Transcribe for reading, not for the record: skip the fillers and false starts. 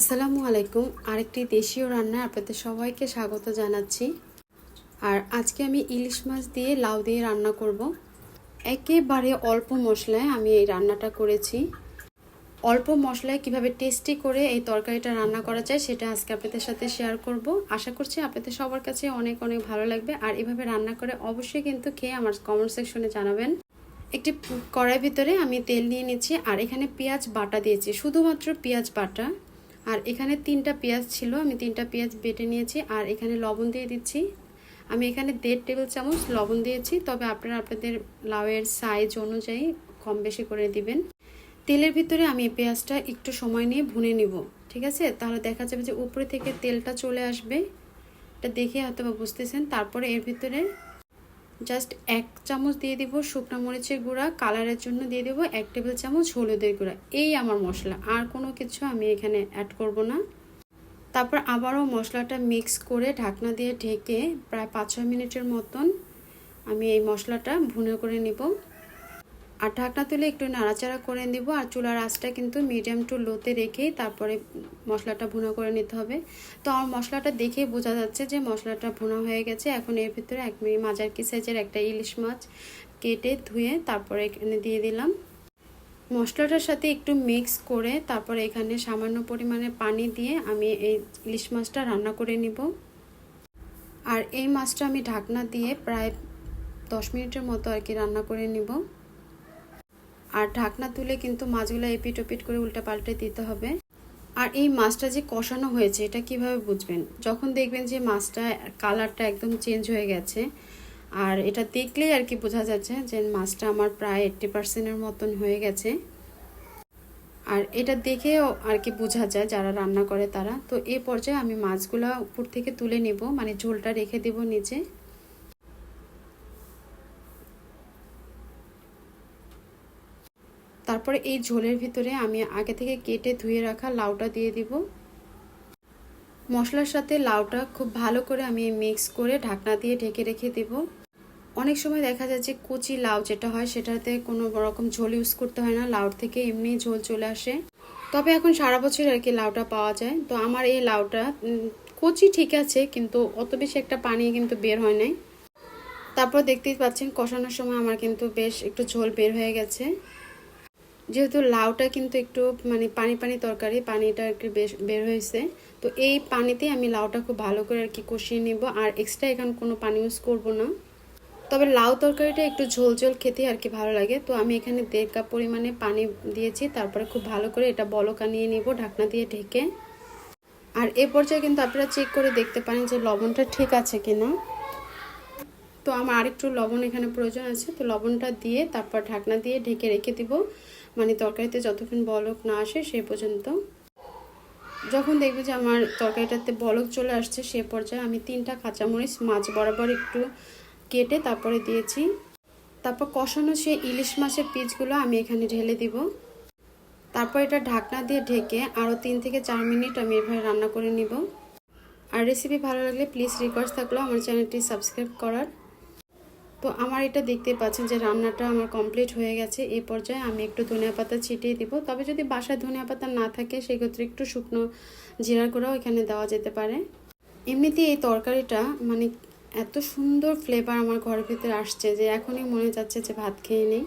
আসসালামু আলাইকুম। আরেকটি দেশীয় রান্না আপনাদের সবাইকে স্বাগত জানাচ্ছি। আর আজকে আমি ইলিশ মাছ দিয়ে লাউ দিয়ে রান্না করব। একেবারে অল্প মশলায় আমি এই রান্নাটা করেছি। অল্প মশলায় কিভাবে টেস্টি করে এই তরকারিটা রান্না করা যায় সেটা আজকে আপনাদের সাথে শেয়ার করব। আশা করছি আপনাদের সবার কাছে অনেক অনেক ভালো লাগবে। আর এভাবে রান্না করে অবশ্যই কিন্তু খেয়ে আমার কমেন্ট সেকশনে জানাবেন। একটি কড়াই ভিতরে আমি তেল নিয়ে নিচ্ছি আর এখানে পেঁয়াজ বাটা দিয়েছি, শুধুমাত্র পেঁয়াজ বাটা। আর এখানে 3টা পেঁয়াজ ছিল, আমি 3টা পেঁয়াজ বেটে নিয়েছি। আর এখানে লবণ দিয়ে দিচ্ছি। আমি এখানে 1.5 টেবিল চামচ লবণ দিয়েছি, তবে আপনারা আপনাদের লাউয়ের সাইজ অনুযায়ী কম বেশি করে দিবেন। তেলের ভিতরে আমি পেঁয়াজটা একটু সময় নিয়ে ভুনে নিব, ঠিক আছে? তাহলে দেখা যাবে যে উপরে থেকে তেলটা চলে আসবে, এটা দেখে হয়তো বা বুঝতেছেন। তারপরে এর ভিতরে জাস্ট 1 চামচ দিয়ে দিব শুকনো মরিচের গুঁড়া, কালারের জন্য দিয়ে দেব 1 টেবিল চামচ হলুদের গুঁড়া। এই আমার মশলা, আর কোনো কিছু আমি এখানে অ্যাড করব না। তারপর আবারও মশলাটা মিক্স করে ঢাকনা দিয়ে ঢেকে প্রায় 5-6 মিনিটের মতন আমি এই মশলাটা ভুনে করে নিব। আর ঢাকনা তুলে একটু নাড়াচাড়া করে দিব। আর চুলার আঁচটা কিন্তু মিডিয়াম টু লোতে রেখেই তারপরে মশলাটা ভুনা করে নিতে হবে। তো আমার মশলাটা দেখেই বোঝা যাচ্ছে যে মশলাটা ভুনা হয়ে গেছে। এখন এর ভিতরে 1 মাঝার কি সাইজের একটা ইলিশ মাছ কেটে ধুয়ে তারপরে এখানে দিয়ে দিলাম। মশলাটার সাথে একটু মিক্স করে তারপরে এখানে সামান্য পরিমাণে পানি দিয়ে আমি এই ইলিশ মাছটা রান্না করে নিব। আর এই মাছটা আমি ঢাকনা দিয়ে প্রায় 10 মিনিটের মতো আর কি রান্না করে নিব। আর ঢাকনা তুলে কিন্তু মাছগুলো এপিট ওপিট করে উল্টা পাল্টে দিতে হবে। আর এই মাছটা যে কষানো হয়েছে এটা কিভাবে বুঝবেন? যখন দেখবেন যে মাছটা কালারটা একদম চেঞ্জ হয়ে গেছে, আর এটা দেখলেই আর কি বোঝা যাচ্ছে যে মাছটা আমার প্রায় 80% মতন হয়ে গেছে। আর এটা দেখেও আর কি বোঝা যায় যারা রান্না করে তারা। তো এই পর্যায়ে আমি মাছগুলো উপর থেকে তুলে নেব, মানে ঝোলটা রেখে দেব নিচে। তারপরে এই ঝোলের ভিতরে আমি আগে থেকে কেটে ধুয়ে রাখা লাউটা দিয়ে দিব। মশলার সাথে লাউটা খুব ভালো করে আমি মিক্স করে ঢাকনা দিয়ে ঢেকে রেখে দেব। অনেক সময় দেখা যায় যে কচি লাউ যেটা হয় সেটাতে কোনো রকম ঝোল ইউজ করতে হয় না, লাউর থেকে এমনি ঝোল চলে আসে। তবে এখন সারা বছর আর কি লাউটা পাওয়া যায়। তো আমার এই লাউটা কচি ঠিক আছে, কিন্তু অত বেশি একটা পানি কিন্তু বের হয় নাই। তারপর দেখতেই পাচ্ছেন কষানোর সময় আমার কিন্তু বেশ একটু ঝোল বের হয়ে গেছে। যেহেতু লাউটা কিন্তু একটু মানে পানি পানি তরকারি, পানিটা একটু বেশ বের হয়েছে। তো এই পানিতে আমি লাউটা খুব ভালো করে আর কি কষিয়ে নেব। আর এক্সট্রা এখানে কোনো পানি ইউজ করব না। তবে লাউ তরকারিটা একটু ঝোল ঝোল খেতে আর কি ভালো লাগে। তো আমি এখানে 1.5 কাপ পরিমাণে পানি দিয়েছি। তারপরে খুব ভালো করে এটা বলকা নিয়ে নেব ঢাকনা দিয়ে ঢেকে। আর এ পর্যায়ে কিন্তু আপনারা চেক করে দেখতে পারেন যে লবণটা ঠিক আছে কিনা। তো আমার আরেকটু লবণ এখানে প্রয়োজন আছে, তো লবণটা দিয়ে তারপর ঢাকনা দিয়ে ঢেকে রেখে দিব, মানে তরকারিতে যতক্ষণ বলক না আসে সে পর্যন্ত। যখন দেখবে যে আমার তরকারিটাতে বলক চলে আসছে সে পর্যায়ে আমি 3টা কাঁচামরিচ মাছ বরাবর একটু কেটে তারপরে দিয়েছি। তারপর কষানো সেই ইলিশ মাছের পিসগুলো আমি এখানে ঢেলে দিব। তারপর এটা ঢাকনা দিয়ে ঢেকে আরও 3 থেকে 4 মিনিট আমি এভাবে রান্না করে নিব। আর রেসিপি ভালো লাগলে প্লিজ রিকোয়েস্ট থাকলো আমার চ্যানেলটি সাবস্ক্রাইব করার। তো আমার এটা দেখতে পাচ্ছেন যে রান্নাটা আমার কমপ্লিট হয়ে গেছে। এই পর্যায়ে আমি একটু ধনিয়া পাতা ছিটিয়ে দিব। তবে যদি বাসায় ধনিয়া পাতা না থাকে সেক্ষেত্রে একটু শুকনো জিরার গুঁড়াও এখানে দেওয়া যেতে পারে। এমনিতেই এই তরকারিটা মানে এত সুন্দর ফ্লেভার আমার ঘরের ভিতরে আসছে যে এখনই মনে যাচ্ছে যে ভাত খেয়ে নিই।